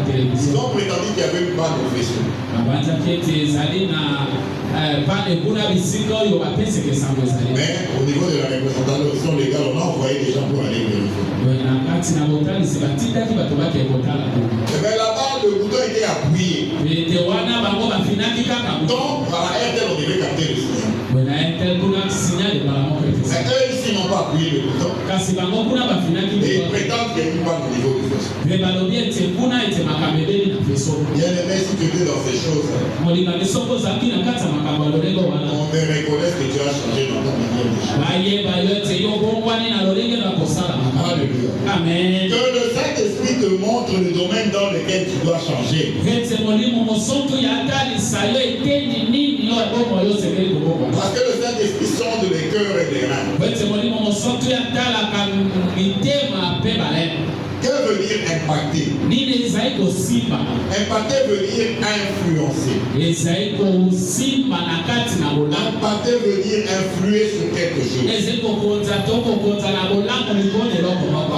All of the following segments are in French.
télévision. Ils ont prétendu qu'il y avait une panne professionnelle. Mais au niveau de la représentation légale, on a envoyé des gens pour aller vérifier. Mais là-bas, le bouton était appuyé. Donc, par la RTL, on devait capter le signal. Mais eux ici n'ont pas appuyé le bouton. Et ils prétendent qu'il y a une panne au niveau du faisceau. Bien aimé, si tu étais dans ces choses, on te reconnaît que tu as changé dans ta manière de changer. Alléluia. Amen. Que le Saint-Esprit te montre le domaine dans lequel tu dois changer. Parce que le Saint-Esprit sonde les cœurs et les reins. Que veut dire impacter? Impacter veut dire influencer. Impacter veut dire influer sur quelque chose.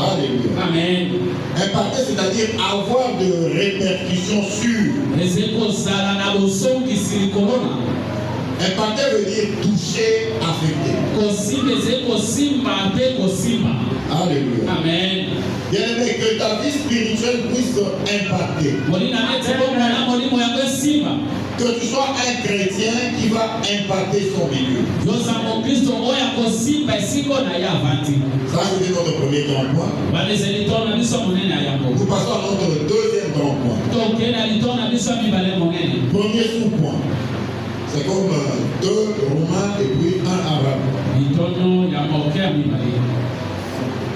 Alléluia. Amen. Impacter, c'est-à-dire avoir de répercussions sûres. Impacter veut dire toucher, affecter. Alléluia. Amen. Bien-aimé, que ta vie spirituelle puisse impacter. Que tu sois un chrétien qui va impacter son milieu. Ça, c'était notre premier grand point. Nous passons à notre deuxième grand point. Premier sous-point. C'est comme 2 Romains et puis 1 Arabe.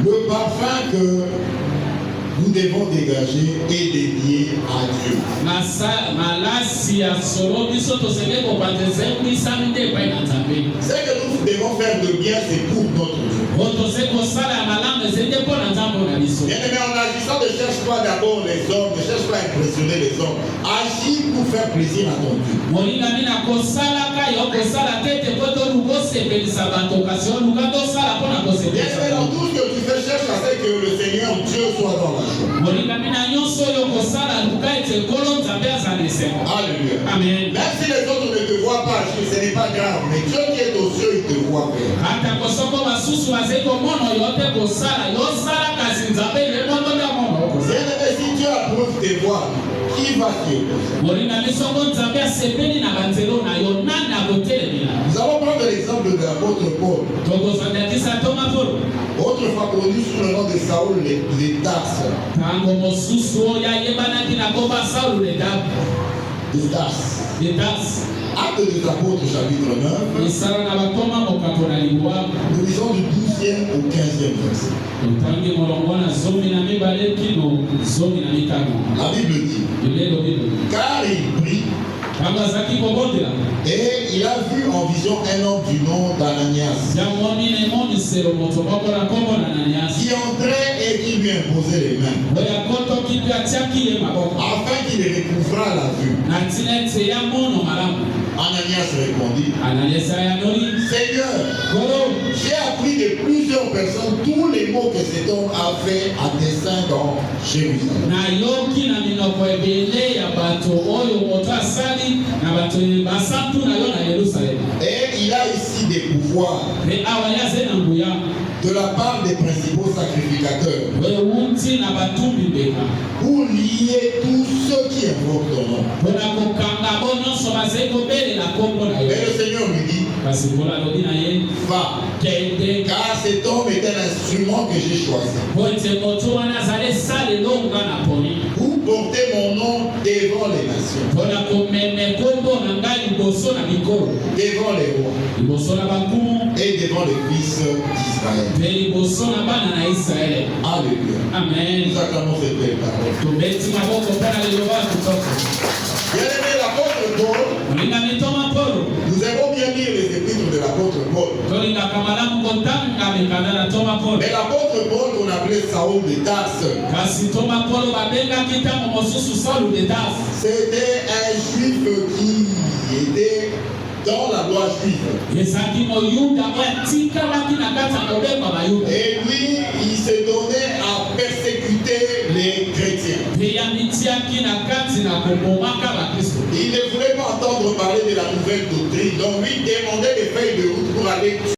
Le parfum que nous devons dégager et dédier à Dieu. Ce que nous devons faire de bien, c'est pour notre Dieu. Bien-aimé, en agissant, ne cherche pas d'abord les hommes, ne cherche pas à impressionner les hommes. Agis pour faire plaisir à ton Dieu. Bien-aimé, dans tout ce que tu fais, cherche à ce que le Seigneur Dieu soit dans la joie. Alléluia. Amen. Même si les autres ne te voient pas agir, ce n'est pas grave, mais Dieu qui est aux cieux, il te voit faire. Bien-aimé, si Dieu approuve tes voies, qui va t'y opposer? Nous allons prendre l'exemple de l'apôtre Paul. Autrefois connu sous le nom de Saoul les Tarses. Actes des Apôtres, chapitre 9. Nous lisons du 12e au 15e verset. La Bible dit, car il prie, et il a vu en vision un homme du nom d'Ananias qui entrait et qui lui imposait les mains afin qu'il recouvrât la vue. Ananias répondit, Seigneur, j'ai appris de plusieurs personnes tous les mots que cet homme a fait à dessein dans Jérusalem. Et il a ici des pouvoirs de la part des principaux sacrificateurs pour lier tous ceux qui invoquent ton nom. Mais le Seigneur lui dit, va, car cet homme est un instrument que j'ai choisi pour porter mon nom devant les nations, devant les rois et devant les fils d'Israël. Alléluia. Amen. Nous acclamons cette belle parole. Bien-aimé, l'apôtre Paul, nous avons bien lire les épîtres de l'apôtre Paul. Mais l'apôtre Paul qu'on appelait Saoul de Tarse, c'était un juif qui était dans la loi juive. Et lui, il s'est donné à personne les chrétiens. Il ne voulait pas entendre parler de la nouvelle doctrine. Donc lui demandait des feuilles de route pour aller